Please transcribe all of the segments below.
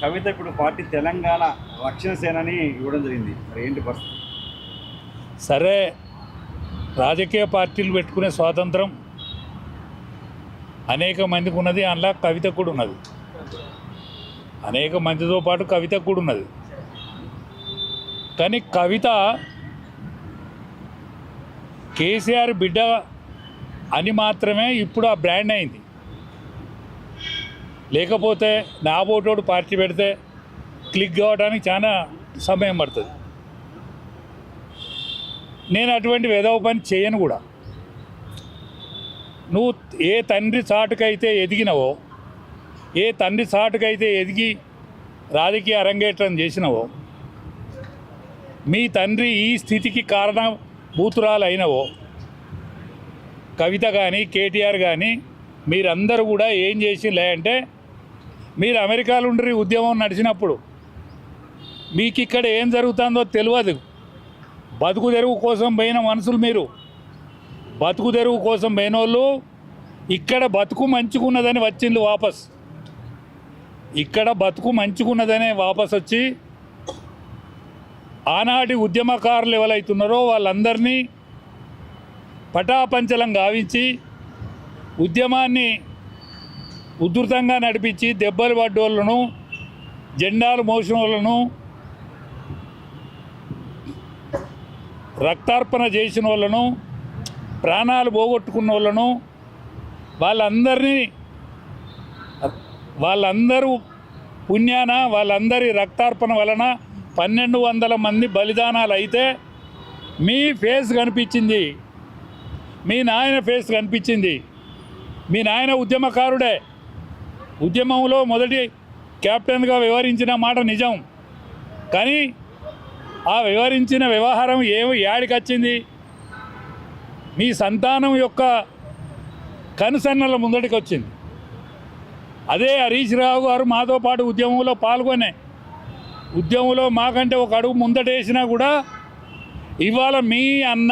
కవిత ఇప్పుడు పార్టీ తెలంగాణ రక్షణ సేనని ఇవ్వడం జరిగింది. మరి ఏంటి పరిస్థితి? సరే, రాజకీయ పార్టీలు పెట్టుకునే స్వాతంత్రం అనేక మందికి ఉన్నది, అందులో కవితకు కూడా ఉన్నది. అనేక మందితో పాటు కవితకు కూడా ఉన్నది. కానీ కవిత కేసీఆర్ బిడ్డ అని మాత్రమే ఇప్పుడు ఆ బ్రాండ్ అయింది. లేకపోతే నా ఓటోడు పార్టీ పెడితే క్లిక్ కావడానికి చాలా సమయం పడుతుంది. నేను అటువంటి వెధవ పని చేయను కూడా. నువ్వు ఏ తండ్రి చాటుకైతే ఎదిగినవో, ఏ తండ్రి చాటుకైతే ఎదిగి రాజకీయ అరంగేట్రం చేసినవో, మీ తండ్రి ఈ స్థితికి కారణభూతురాలు అయినవో, కవిత కానీ కేటీఆర్ కానీ మీరందరూ కూడా ఏం చేసింలే అంటే, మీరు అమెరికాలో ఉండి ఉద్యమం నడిచినప్పుడు మీకు ఇక్కడ ఏం జరుగుతుందో తెలియదు. బతుకు తెరువు కోసం పోయిన మనుషులు మీరు. బతుకు తెరువు కోసం పోయిన వాళ్ళు ఇక్కడ బతుకు మంచుకున్నదని వచ్చింది వాపస్. ఇక్కడ బతుకు మంచుకున్నదనే వాపస్ వచ్చి ఆనాటి ఉద్యమకారులు ఎవరైతున్నారో వాళ్ళందరినీ పటాపంచలం గావించి ఉద్యమాన్ని ఉధృతంగా నడిపించి దెబ్బలు పడ్డోళ్ళను, జెండాలు మోసిన వాళ్ళను, రక్తార్పణ చేసిన వాళ్ళను, ప్రాణాలు పోగొట్టుకున్న వాళ్ళను, వాళ్ళందరూ పుణ్యాన, వాళ్ళందరి రక్తార్పణ వలన 1200 మంది బలిదానాలు అయితే మీ ఫేస్ కనిపించింది, మీ నాయన ఫేస్ కనిపించింది. మీ నాయన ఉద్యమకారుడే, ఉద్యమంలో మొదటి కెప్టెన్గా వ్యవహరించిన మాట నిజం. కానీ ఆ వ్యవహరించిన వ్యవహారం యాడికి వచ్చింది? మీ సంతానం యొక్క కనుసన్నల ముందటికి వచ్చింది. అదే హరీష్ రావు గారు మాతో పాటు ఉద్యమంలో పాల్గొనే, ఉద్యమంలో మాకంటే ఒక అడుగు ముందటేసినా కూడా ఇవాళ మీ అన్న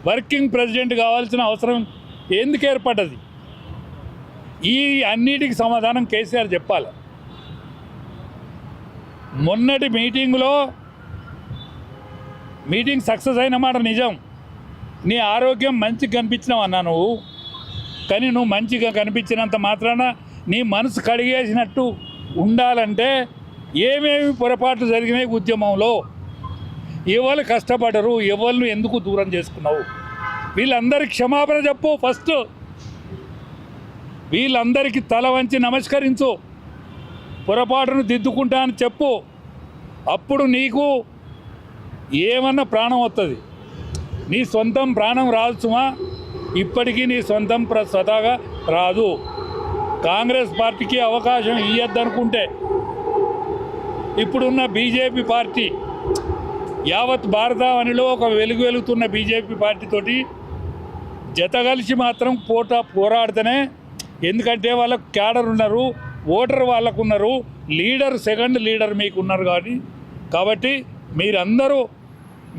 వర్కింగ్ ప్రెసిడెంట్ కావాల్సిన అవసరం ఎందుకు ఏర్పడ్డది? ఈ అన్నిటికి సమాధానం కేసీఆర్ చెప్పాలి. మొన్నటి మీటింగ్ సక్సెస్ అయిన మాట నిజం. నీ ఆరోగ్యం మంచిగా కనిపించినావన్నా నువ్వు. కానీ నువ్వు మంచిగా కనిపించినంత మాత్రాన నీ మనసు కడిగేసినట్టు ఉండాలంటే ఏమేమి పొరపాట్లు జరిగినాయి ఉద్యమంలో, ఎవరు కష్టపడరు, ఎవరిని ఎందుకు దూరం చేసుకున్నావు, వీళ్ళందరికీ క్షమాపణ చెప్పు. ఫస్ట్ వీళ్ళందరికీ తల వంచి నమస్కరించు, పొరపాటును దిద్దుకుంటా అని చెప్పు. అప్పుడు నీకు ఏమన్నా ప్రాణం వస్తుంది. నీ సొంతం ప్రాణం రాదు సుమా, ఇప్పటికీ నీ సొంతం స్వతహాగా రాదు. కాంగ్రెస్ పార్టీకి అవకాశం ఇవ్వద్దనుకుంటే ఇప్పుడున్న బీజేపీ పార్టీ, యావత్ భారతావనిలో ఒక వెలుగుతున్న బీజేపీ పార్టీతోటి జతగలిసి మాత్రం పోరాడితేనే. ఎందుకంటే వాళ్ళకు క్యాడర్ ఉన్నారు, ఓటర్ వాళ్ళకు ఉన్నారు, లీడర్ సెకండ్ లీడర్ మీకు ఉన్నారు. కాబట్టి మీరందరూ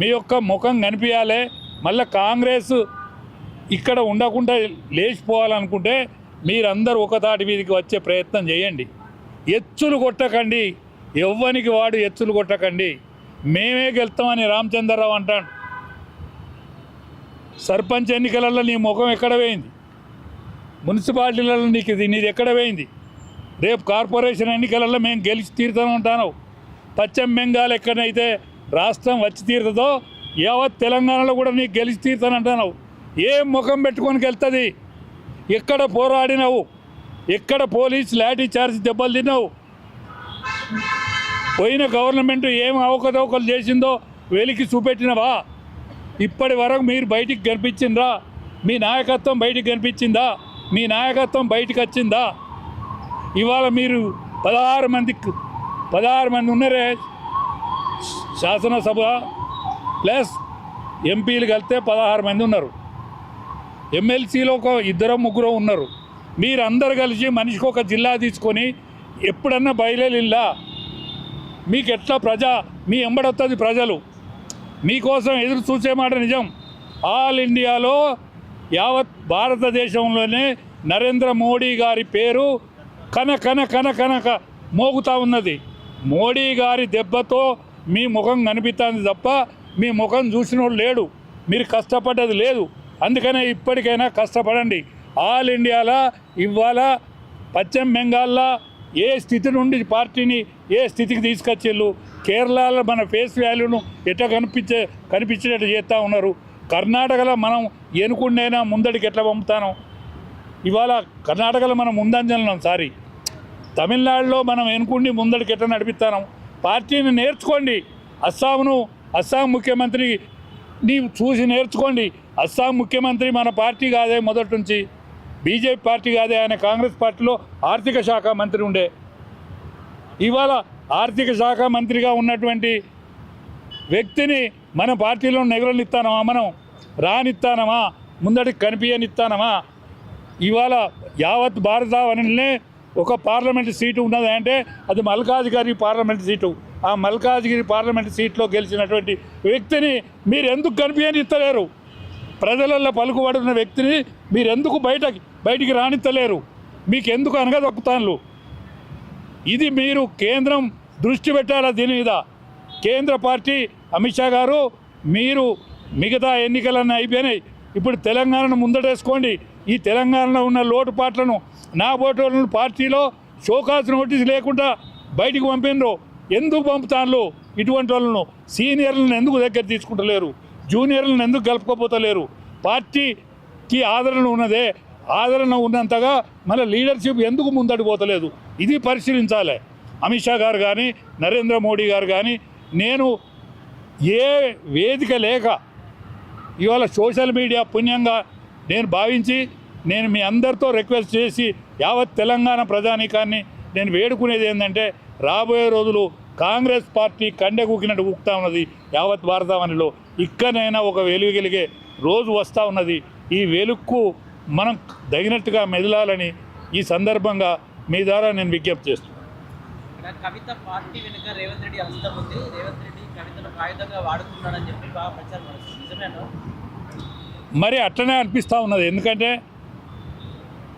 మీ యొక్క ముఖం కనిపించాలి. మళ్ళీ కాంగ్రెస్ ఇక్కడ ఉండకుండా లేచిపోవాలనుకుంటే మీరందరూ ఒకతాటి మీదకి వచ్చే ప్రయత్నం చేయండి. ఎచ్చులు కొట్టకండి, ఎవ్వనికి వాడు ఎచ్చులు కొట్టకండి. మేమే గెలుస్తామని రామచంద్రరావు అంటాడు. సర్పంచ్ ఎన్నికలలో నీ ముఖం ఎక్కడ పోయింది? మున్సిపాలిటీలలో నీది ఎక్కడ పోయింది? రేపు కార్పొరేషన్ ఎన్నికలలో మేము గెలిచి తీరుతాను అంటాను. పశ్చిమ బెంగాల్ ఎక్కడైతే రాష్ట్రం వచ్చి తీరుతుందో యావత్ తెలంగాణలో కూడా నీకు గెలిచి తీరుతానంటున్నావు. ఏం ముఖం పెట్టుకొని వెళ్తుంది? ఎక్కడ పోరాడినావు? ఎక్కడ పోలీస్ లాఠీ చార్జ్ దెబ్బలు తిన్నావు? పోయిన గవర్నమెంట్ ఏం అవకతవకలు చేసిందో వెలికి చూపెట్టినవా? ఇప్పటి వరకు మీరు బయటికి కనిపించిందా? మీ నాయకత్వం బయటికి కనిపించిందా? మీ నాయకత్వం బయటికి వచ్చిందా? ఇవాళ మీరు 16 మంది ఉన్నారే శాసనసభ ప్లస్ ఎంపీలు కలిస్తే 16 మంది ఉన్నారు. ఎమ్మెల్సీలో ఒక 2-3 ఉన్నారు. మీరందరూ కలిసి మనిషికి ఒక జిల్లా తీసుకొని ఎప్పుడన్నా బయలుదేరిల్లా? మీకు ఎట్లా మీ ఎంబడొస్తుంది ప్రజలు మీకోసం ఎదురు చూసే మాట నిజం. ఆల్ ఇండియాలో యావత్ భారతదేశంలోనే నరేంద్ర మోడీ గారి పేరు కన మోగుతూ ఉన్నది. మోడీ గారి దెబ్బతో మీ ముఖం కనిపిస్తుంది తప్ప మీ ముఖం చూసినోడు లేడు, మీరు కష్టపడ్డది లేదు. అందుకనే ఇప్పటికైనా కష్టపడండి. ఆల్ ఇండియాలో ఇవాళ పశ్చిమ బెంగాల్లో ఏ స్థితి నుండి పార్టీని ఏ స్థితికి తీసుకొచ్చిళ్ళు, కేరళలో మన ఫేస్ వాల్యూను ఎట్లా కనిపించేటట్టు చేస్తూ ఉన్నారు. కర్ణాటకలో మనం ఎనుకుండైనా ముందడికి ఎట్లా పంపుతాను. ఇవాళ కర్ణాటకలో మనం ముందంజలం సారీ తమిళనాడులో మనం ఎనుకుండి ముందడికి ఎట్లా నడిపిస్తాను. పార్టీని నేర్చుకోండి. అస్సాం ముఖ్యమంత్రి నీవు చూసి నేర్చుకోండి. అస్సాం ముఖ్యమంత్రి మన పార్టీ కాదే, మొదటి నుంచి బీజేపీ పార్టీ కాదే, ఆయన కాంగ్రెస్ పార్టీలో ఆర్థిక శాఖ మంత్రి ఉండే. ఇవాళ ఆర్థిక శాఖ మంత్రిగా ఉన్నటువంటి వ్యక్తిని మన పార్టీలో నెగరనిస్తానమా, మనం రానిస్తానమా, ముందడికి కనిపించనిస్తానమా? ఇవాళ యావత్ భారతావనినే ఒక పార్లమెంటు సీటు ఉన్నది అంటే అది మల్కాజ్గిరి పార్లమెంటు సీటు. ఆ మల్కాజ్గిరి పార్లమెంటు సీట్లో గెలిచినటువంటి వ్యక్తిని మీరు ఎందుకు కనిపించనిస్తలేరు? ప్రజలలో పలుకుబడిన వ్యక్తిని మీరు ఎందుకు బయటికి రానిస్తలేరు? మీకు ఎందుకు అనగదొక్కుతాను? ఇది మీరు కేంద్రం దృష్టి పెట్టాలా దీని మీద. కేంద్ర పార్టీ అమిత్ షా గారు, మీరు మిగతా ఎన్నికలన్నీ అయిపోయినాయి, ఇప్పుడు తెలంగాణను ముందటేసుకోండి. ఈ తెలంగాణలో ఉన్న లోటుపాట్లను నా ఓటర్లను పార్టీలో షోకాస్ నోటీస్ లేకుండా బయటికి పంపినరు. ఎందుకు పంపుతాను? ఇటువంటి వాళ్ళను సీనియర్లను ఎందుకు దగ్గర తీసుకుంటలేరు? జూనియర్లను ఎందుకు కలుపుకోపోతలేరు? పార్టీకి ఆదరణ ఉన్నదే, ఆదరణ ఉన్నంతగా మన లీడర్షిప్ ఎందుకు ముందడిపోతలేదు? ఇది పరిశీలించాలి. అమిత్ షా గారు కానీ నరేంద్ర మోడీ గారు కానీ, నేను ఏ వేదిక లేక ఇవాళ సోషల్ మీడియా పుణ్యంగా నేను భావించి నేను మీ అందరితో రిక్వెస్ట్ చేసి యావత్ తెలంగాణ ప్రజానీకాన్ని నేను వేడుకునేది ఏంటంటే, రాబోయే రోజులు కాంగ్రెస్ పార్టీ కండెకూకినట్టు ఊపుతా ఉన్నది యావత్ భారతావనిలో. ఇక్కడైనా ఒక వెలుగెలిగే రోజు వస్తూ ఉన్నది. ఈ వెలుక్కు మనం తగినట్టుగా మెదలాలని ఈ సందర్భంగా మీ ద్వారా నేను విజ్ఞప్తి చేస్తున్నాను. కవిత పార్టీ వెనుక రేవంత్ రెడ్డి హస్తం ఉంది, రేవంత్ రెడ్డి కవితను ఆయుధంగా వాడుతున్నాడని చెప్పి బాగా ప్రచారం నడుస్తుంది. నిజమేనా? మరి అట్లనే అనిపిస్తూ ఉన్నది. ఎందుకంటే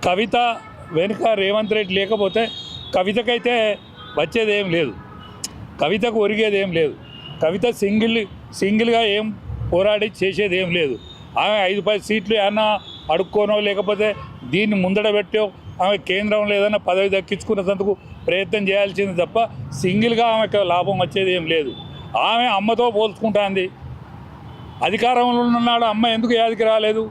కవిత వెనుక రేవంత్ రెడ్డి లేకపోతే కవితకైతే వచ్చేది ఏం లేదు, కవితకు ఒరిగేది ఏం లేదు. కవిత సింగిల్గా ఏం పోరాడి చేసేది ఏం లేదు. ఆమె 5-10 సీట్లు ఏమన్నా అడుక్కోనో లేకపోతే దీన్ని ముందడ పెట్టో ఆమె కేంద్రంలో ఏదైనా పదవి దక్కించుకున్నందుకు ప్రయత్నం చేయాల్సింది తప్ప సింగిల్గా ఆమెకు లాభం వచ్చేది ఏం లేదు. ఆమె అమ్మతో పోల్చుకుంటుంది. అధికారంలో ఉన్నాడు అమ్మ ఎందుకు యాదికి రాలేదు?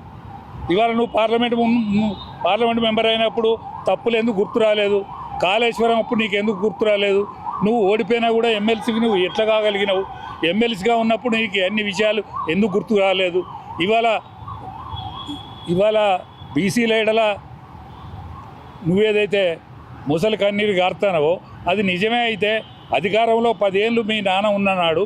ఇవాళ నువ్వు పార్లమెంట్ మెంబర్ అయినప్పుడు తప్పులు ఎందుకు గుర్తు రాలేదు? కాళేశ్వరం అప్పుడు నీకు ఎందుకు గుర్తు రాలేదు? నువ్వు ఓడిపోయినా కూడా ఎమ్మెల్సీకి నువ్వు ఎట్లా కాగలిగినావు? ఎమ్మెల్సీగా ఉన్నప్పుడు నీకు అన్ని విషయాలు ఎందుకు గుర్తు రాలేదు? ఇవాళ బీసీల ఎడల నువ్వేదైతే ముసలి కన్నీరు గారుతానవో అది నిజమే అయితే అధికారంలో 10 ఏళ్ళు మీ నాన్న ఉన్ననాడు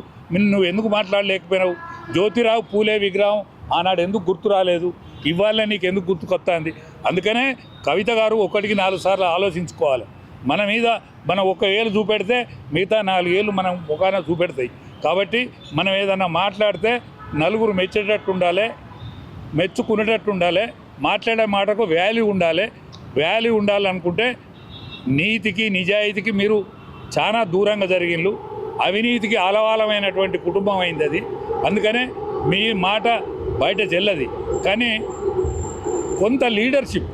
నువ్వు ఎందుకు మాట్లాడలేకపోయినావు? జ్యోతిరావు పూలే విగ్రహం ఆనాడు ఎందుకు గుర్తు రాలేదు? ఇవాళ నీకు ఎందుకు గుర్తుకొస్తుంది? అందుకనే కవిత గారు 1కి 4 సార్లు ఆలోచించుకోవాలి. మన మీద మనం 1 ఏళ్ళు చూపెడితే మిగతా 4 ఏళ్ళు మనం ఒకన చూపెడతాయి. కాబట్టి మనం ఏదన్నా మాట్లాడితే నలుగురు మెచ్చేటట్టు ఉండాలి, మెచ్చుకునేటట్టు ఉండాలి, మాట్లాడే మాటకు వాల్యూ ఉండాలి. వాల్యూ ఉండాలనుకుంటే నీతికి నిజాయితీకి మీరు చాలా దూరంగా జరిగిండ్రు. అవినీతికి ఆలవాలమైనటువంటి కుటుంబం అయింది అది. అందుకనే మీ మాట బయట చెల్లది. కానీ కొంత లీడర్షిప్,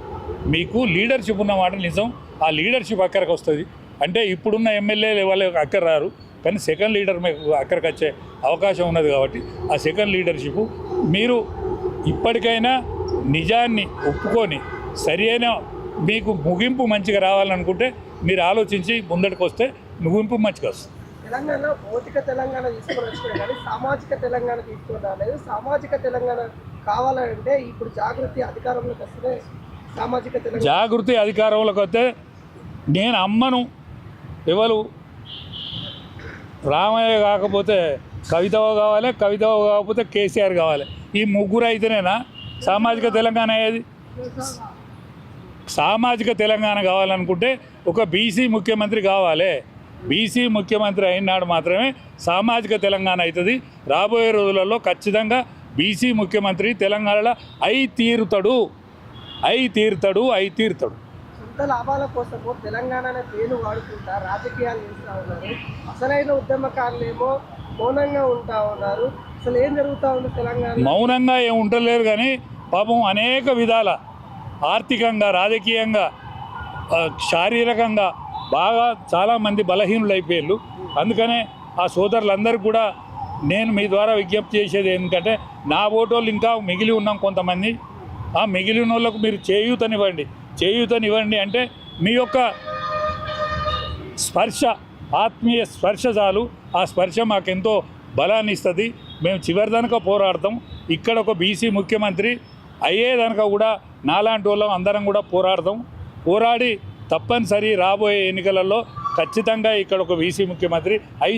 మీకు లీడర్షిప్ ఉన్నమాట నిజం. ఆ లీడర్షిప్ అక్కడికి వస్తుంది. అంటే ఇప్పుడున్న ఎమ్మెల్యేలు వాళ్ళకి అక్కర రారు, కానీ సెకండ్ లీడర్ మీకు అక్కడికి వచ్చే అవకాశం ఉన్నది. కాబట్టి ఆ సెకండ్ లీడర్షిప్ మీరు ఇప్పటికైనా నిజాన్ని ఒప్పుకొని సరి అయిన మీకు ముగింపు మంచిగా రావాలనుకుంటే మీరు ఆలోచించి ముందటికి వస్తే ముగింపు మంచిగా వస్తుంది. తెలంగాణ భౌతిక తెలంగాణ తీసుకొని వచ్చినా కానీ సామాజిక తెలంగాణ తీసుకొని రాలేదు. సామాజిక తెలంగాణ కావాలంటే ఇప్పుడు జాగృతి అధికారంలోకి వస్తే సామాజిక తెలంగాణ జాగృతి అధికారంలోకి వస్తే నేను అమ్మను ఎవరు రామయ్య కాకపోతే కవితవ కావాలి, కవితవ కాకపోతే కేసీఆర్ కావాలి. ఈ ముగ్గురు అయితేనేనా సామాజిక తెలంగాణ అయ్యేది? సామాజిక తెలంగాణ కావాలనుకుంటే ఒక బీసీ ముఖ్యమంత్రి కావాలి. బీసీ ముఖ్యమంత్రి అయినాడు మాత్రమే సామాజిక తెలంగాణ అవుతుంది. రాబోయే రోజులలో ఖచ్చితంగా బీసీ ముఖ్యమంత్రి తెలంగాణలో అయి తీరుతాడు. సొంత లాభాల కోసము తెలంగాణ అనే పేరు వాడుకుంటా రాజకీయాలు చేస్తూ ఉన్నారు. అసలైన ఉద్యమకారులేమో మౌనంగా ఉంటా ఉన్నారు. అసలు ఏం జరుగుతూ ఉంది తెలంగాణ? మౌనంగా ఏం ఉండలేరు కానీ పాపం అనేక విధాల ఆర్థికంగా, రాజకీయంగా, శారీరకంగా బాగా చాలామంది బలహీనులు అయిపోయారు. అందుకనే ఆ సోదరులందరికీ కూడా నేను మీ ద్వారా విజ్ఞప్తి చేసేది ఏంటంటే, నా ఓటోళ్ళు ఇంకా మిగిలి ఉన్నాం కొంతమంది. ఆ మిగిలిన వాళ్ళకు మీరు చేయూతనివ్వండి అంటే మీ యొక్క స్పర్శ, ఆత్మీయ స్పర్శ చాలు. ఆ స్పర్శ మాకెంతో బలాన్ని ఇస్తుంది. మేము చివరిదనక పోరాడతాం. ఇక్కడ ఒక బీసీ ముఖ్యమంత్రి అయ్యేదనక కూడా నాలాంటి వాళ్ళం అందరం కూడా పోరాడి తప్పనిసరి రాబోయే ఎన్నికలలో ఖచ్చితంగా ఇక్కడ ఒక బీసీ ముఖ్యమంత్రి అయి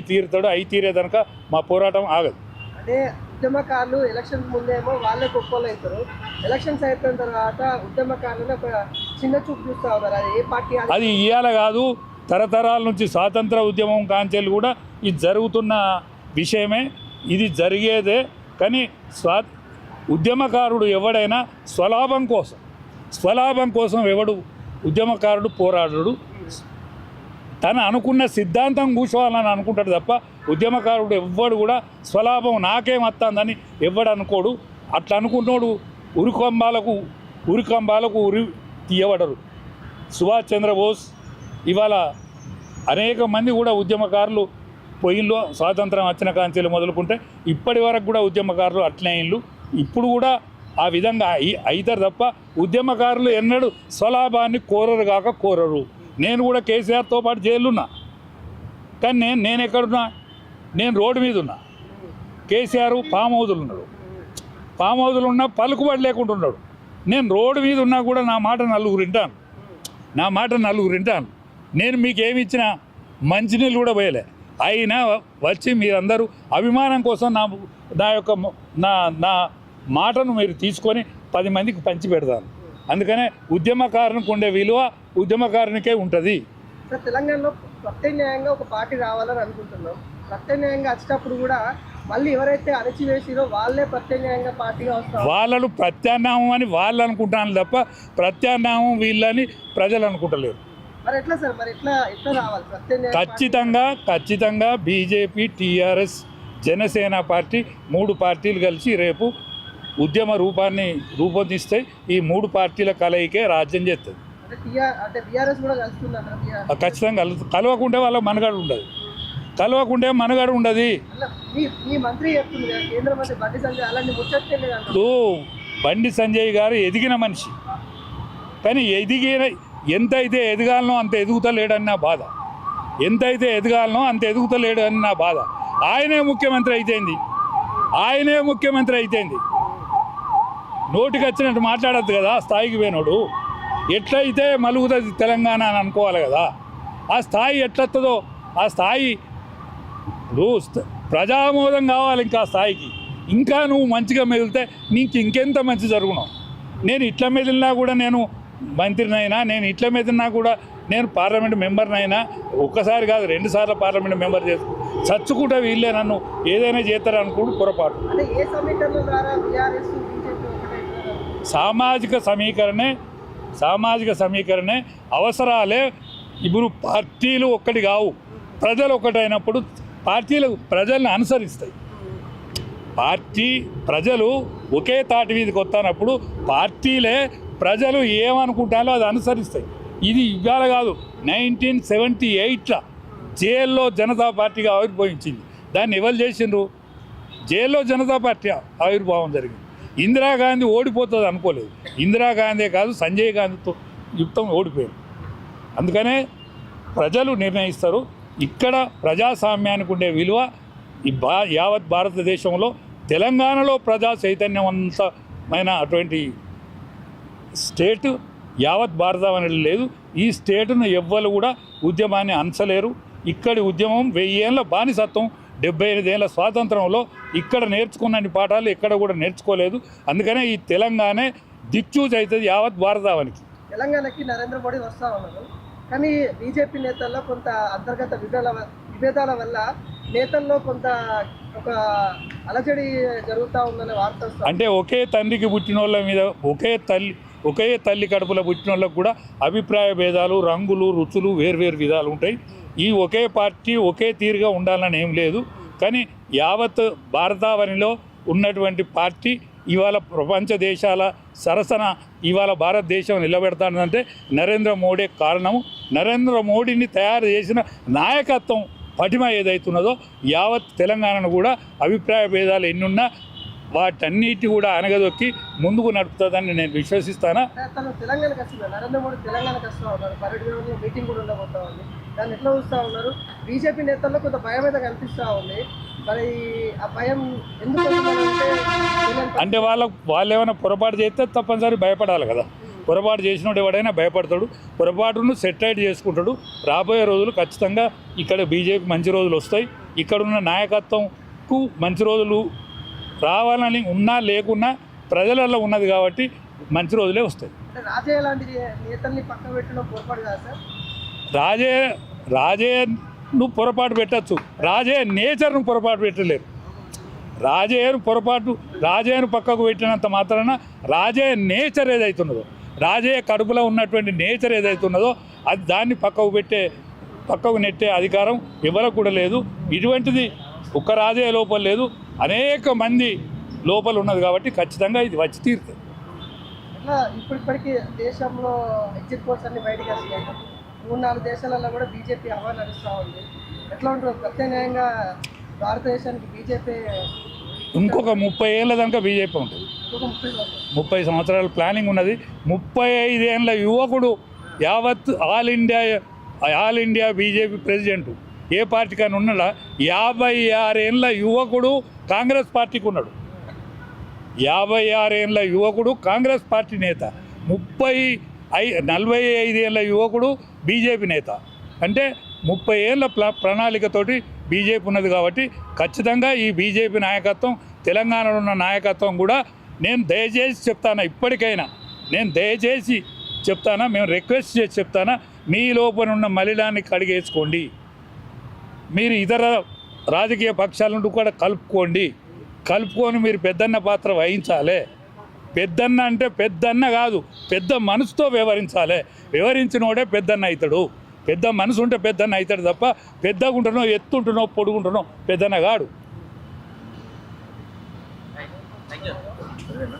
తీరేదనక మా పోరాటం ఆగదు. అంటే ఉద్యమకారులు ఎలక్షన్స్ ముందేమో వాళ్ళే గొప్పలు అవుతారు, ఎలక్షన్స్ అయిపోయిన తర్వాత ఉద్యమకారులను ఒక చిన్న చూపు చూస్తూ ఉన్నారు. అది ఏ పార్టీ? అది ఇవాళ కాదు, తరతరాల నుంచి స్వాతంత్ర ఉద్యమం కాంచెలు కూడా ఇది జరుగుతున్న విషయమే, ఇది జరిగేదే. కానీ ఉద్యమకారుడు ఎవడైనా స్వలాభం కోసం ఎవడు ఉద్యమకారుడు పోరాడు. తను అనుకున్న సిద్ధాంతం కూర్చోవాలని అనుకుంటాడు తప్ప ఉద్యమకారుడు ఎవ్వడు కూడా స్వలాభం నాకేమత్తందని ఎవ్వడు అనుకోడు. అట్లా అనుకున్నోడు ఉరికంబాలకు ఉరి తీయబడరు. సుభాష్ చంద్రబోస్ ఇవాళ అనేక మంది కూడా ఉద్యమకారులు పొయ్యిల్లో స్వాతంత్రం వచ్చిన కాంచెలు మొదలుకుంటే ఇప్పటి వరకు కూడా ఉద్యమకారులు అట్లే ఇళ్ళు ఇప్పుడు కూడా ఆ విధంగా అవుతారు తప్ప ఉద్యమకారులు ఎన్నడూ స్వలాభాన్ని కోరరు. నేను కూడా కేసీఆర్తో పాటు జైలున్నా, కానీ నేను ఎక్కడున్నా? నేను రోడ్డు మీద ఉన్నా. కేసీఆర్ ఫామ్ హౌజులు ఉన్నాడు, ఫామ్ హౌజులు ఉన్నా పలుకుబడి లేకుండా ఉన్నాడు. నేను రోడ్డు మీద ఉన్నా కూడా నా మాట నలుగురు వింటాను. నేను మీకేమి ఇచ్చినా మంచినీళ్ళు కూడా పోయలే. అయినా వచ్చి మీరందరూ అభిమానం కోసం నా మాటను మీరు తీసుకొని 10 మందికి పంచి పెడతాను. అందుకనే ఉద్యమకారునికి ఉండే విలువ ఉద్యమకారునికే ఉంటుంది. తెలంగాణలో ప్రత్యామ్నాయంగా ఒక పార్టీ రావాలని అనుకుంటున్నాం. ప్రత్యామ్నాయంగా వచ్చేటప్పుడు కూడా మళ్ళీ ఎవరైతే అణచివేసిరో వాళ్ళే ప్రత్యామ్నాయంగా పార్టీగా వస్తారు. వాళ్ళను ప్రత్యామ్నాయం అని వాళ్ళు అనుకుంటాను తప్ప ప్రత్యామ్నాయం వీళ్ళని ప్రజలు అనుకుంటలేరు. మరి ఎట్లా సార్? మరి ఎట్లా రావాలి ప్రత్యామ్నాయం? ఖచ్చితంగా బీజేపీ, టీఆర్ఎస్, జనసేన పార్టీ 3 పార్టీలు కలిసి రేపు ఉద్యమ రూపాన్ని రూపొందిస్తాయి. ఈ 3 పార్టీల కలయికే రాజ్యం చేస్తుంది. ఖచ్చితంగా కలవకుంటే వాళ్ళ మనుగడ ఉండదు. బండి సంజయ్ గారు ఎదిగిన మనిషి, కానీ ఎంతైతే ఎదగాలనో అంత ఎదుగుతలేడన్న బాధ. ఆయనే ముఖ్యమంత్రి అయితేంది. నోటికి వచ్చినట్టు మాట్లాడద్దు కదా. స్థాయికి పోయినోడు ఎట్లయితే మలుగుతుంది తెలంగాణ అని అనుకోవాలి కదా. ఆ స్థాయి ఎట్లొస్తుందో ఆ స్థాయి ప్రజామోదం కావాలి. ఇంకా స్థాయికి ఇంకా నువ్వు మంచిగా మెదిలితే నీకు ఇంకెంత మంచి జరుగును. నేను ఇట్లా మెదిలినా కూడా నేను మంత్రినైనా, నేను ఇట్లా మెదిలినా కూడా నేను పార్లమెంట్ మెంబర్నైనా, ఒక్కసారి కాదు 2 సార్లు పార్లమెంట్ మెంబర్ చేసుకు చచ్చుకుంటా వీళ్ళే నన్ను ఏదైనా చేస్తారనుకోడు పొరపాటు. సామాజిక సమీకరణే అవసరాలే. ఇప్పుడు పార్టీలు ఒక్కటి కావు, ప్రజలు ఒక్కటైనప్పుడు ప్రజల్ని అనుసరిస్తాయి. ప్రజలు ఒకే తాటి మీదకి వస్తున్నప్పుడు పార్టీలే ప్రజలు ఏమనుకుంటారో అది అనుసరిస్తాయి. ఇది ఇవాళ కాదు, 1978లో జైల్లో జనతా పార్టీగా ఆవిర్భవించింది. దాన్ని ఎవరు చేసిండ్రు? జైల్లో జనతా పార్టీ ఆవిర్భావం జరిగింది. ఇందిరాగాంధీ ఓడిపోతుంది అనుకోలేదు. ఇందిరాగాంధీ కాదు, సంజయ్ గాంధీతో యుక్తం ఓడిపోయారు. అందుకనే ప్రజలు నిర్ణయిస్తారు. ఇక్కడ ప్రజాస్వామ్యానికి ఉండే విలువ యావత్ భారతదేశంలో తెలంగాణలో ప్రజా చైతన్యవంతమైన అటువంటి స్టేట్ యావత్ భారతం అనేది లేదు. ఈ స్టేటును ఎవ్వరు కూడా ఉద్యమాన్ని అంచలేరు. ఇక్కడి ఉద్యమం 1000 ఏళ్ళ బానిసత్వం, 75 ఏళ్ళ స్వాతంత్రంలో ఇక్కడ నేర్చుకున్నన్ని పాఠాలు ఎక్కడ కూడా నేర్చుకోలేదు. అందుకనే ఈ తెలంగాణ దిక్చూజ్ అవుతుంది యావత్ భారతావనికి. తెలంగాణకి నరేంద్ర మోడీ వస్తూ ఉన్నారు, కానీ బీజేపీ నేతల్లో కొంత అంతర్గత విభేదాల వల్ల నేతల్లో కొంత ఒక అలజడి జరుగుతూ ఉందనే వార్త. అంటే ఒకే తండ్రికి పుట్టిన వాళ్ళ మీద, ఒకే ఒకే తల్లి కడుపులో పుట్టిన వాళ్ళకు కూడా అభిప్రాయ భేదాలు, రంగులు, రుచులు వేర్వేరు విధాలు ఉంటాయి. ఈ ఒకే పార్టీ ఒకే తీరుగా ఉండాలని ఏం లేదు. కానీ యావత్ భారతావనిలో ఉన్నటువంటి పార్టీ ఇవాళ ప్రపంచ దేశాల సరసన ఇవాళ భారతదేశం నిలబెడతానంటే నరేంద్ర మోడీ కారణము. నరేంద్ర మోడీని తయారు చేసిన నాయకత్వం పటిమ ఏదైతున్నదో యావత్ తెలంగాణను కూడా అభిప్రాయ భేదాలు ఎన్నున్నా వాటన్నిటి కూడా అనగదొక్కి ముందుకు నడుపుతుందని నేను విశ్వసిస్తాను. తను తెలంగాణకు వస్తున్నారు, నరేంద్ర మోడీ తెలంగాణకు వస్తూ ఉన్నారు, పర్యటనలో మీటింగ్ కూడా ఉండబోతా ఉంది. దాన్ని ఎట్లా చూస్తూ ఉన్నారు? బీజేపీ నేతల్లో కొంత భయం అయితే కనిపిస్తూ ఉంది. మరి ఆ భయం ఎందుకు అంటే వాళ్ళు ఏమైనా పొరపాటు చేస్తే తప్పనిసరి భయపడాలి కదా. పొరపాటు చేసినోడు ఎవడైనా భయపడతాడు, పొరపాటును సెటిలైట్ చేసుకుంటాడు. రాబోయే రోజులు ఖచ్చితంగా ఇక్కడ బీజేపీ మంచి రోజులు వస్తాయి. ఇక్కడున్న నాయకత్వంకు మంచి రోజులు రావాలని ఉన్నా లేకున్నా ప్రజలలో ఉన్నది కాబట్టి మంచి రోజులే వస్తాయి. రాజయ్య లాంటి నేతల్ని పక్క పెట్టడం పొరపాటు కాదు సార్? రాజయ్యను పొరపాటు పెట్టచ్చు, రాజయ్య నేచర్ను పొరపాటు పెట్టలేరు. రాజయ్యను పక్కకు పెట్టినంత మాత్రాన రాజయ్య నేచర్ ఏదైతున్నదో, రాజయ్య కడుపులో ఉన్నటువంటి నేచర్ ఏదైతున్నదో అది దాన్ని పక్కకు నెట్టే అధికారం ఎవరికి కూడా లేదు. ఇటువంటిది ఒక్క రాజయ్య లోపల లేదు, అనేక మంది లోపల ఉన్నది కాబట్టి ఖచ్చితంగా ఇది వచ్చి తీరుతుంది. అట్లా ఇప్పటికీ దేశంలో ఎగ్జిట్ పోల్స్ అన్ని బయటకు వస్తున్నాయి. 3-4 దేశాలలో కూడా బీజేపీ హవా నడుస్తూ ఉంది. ఎట్లా ఉంటుంది ప్రత్యామ్నాయంగా భారతదేశానికి బీజేపీ? ఇంకొక 30 ఏళ్ళ దాకా బీజేపీ ఉంటుంది. 30 సంవత్సరాల ప్లానింగ్ ఉన్నది. 35 ఏళ్ళ యువకుడు యావత్ ఆల్ ఇండియా బీజేపీ ప్రెసిడెంట్ ఏ పార్టీకైనా ఉన్నాడా? 56 ఏళ్ళ యువకుడు కాంగ్రెస్ పార్టీకి ఉన్నాడు. 56 ఏళ్ళ యువకుడు కాంగ్రెస్ పార్టీ నేత, 45 ఏళ్ళ యువకుడు బీజేపీ నేత. అంటే 30 ఏళ్ళ ప్రణాళికతోటి బీజేపీ ఉన్నది కాబట్టి ఖచ్చితంగా ఈ బీజేపీ నాయకత్వం, తెలంగాణలో ఉన్న నాయకత్వం కూడా నేను దయచేసి చెప్తాను, ఇప్పటికైనా నేను దయచేసి చెప్తానా, మేము రిక్వెస్ట్ చేసి చెప్తానా, మీ లోపల ఉన్న మలినాన్ని కడిగేసుకోండి. మీరు ఇతర రాజకీయ పక్షాల నుండి కూడా కలుపుకొని మీరు పెద్దన్న పాత్ర వహించాలి. పెద్దన్న అంటే పెద్దన్న కాదు, పెద్ద మనసుతో వ్యవహరించాలి. వ్యవహరించినోడే పెద్దన్న అవుతాడు. పెద్ద మనసు ఉంటే పెద్దన్న అవుతాడు తప్ప పెద్దగుంటునో ఎత్తుంటునో పొడుగుంటునో పెద్దన్న కాడు. Thank you.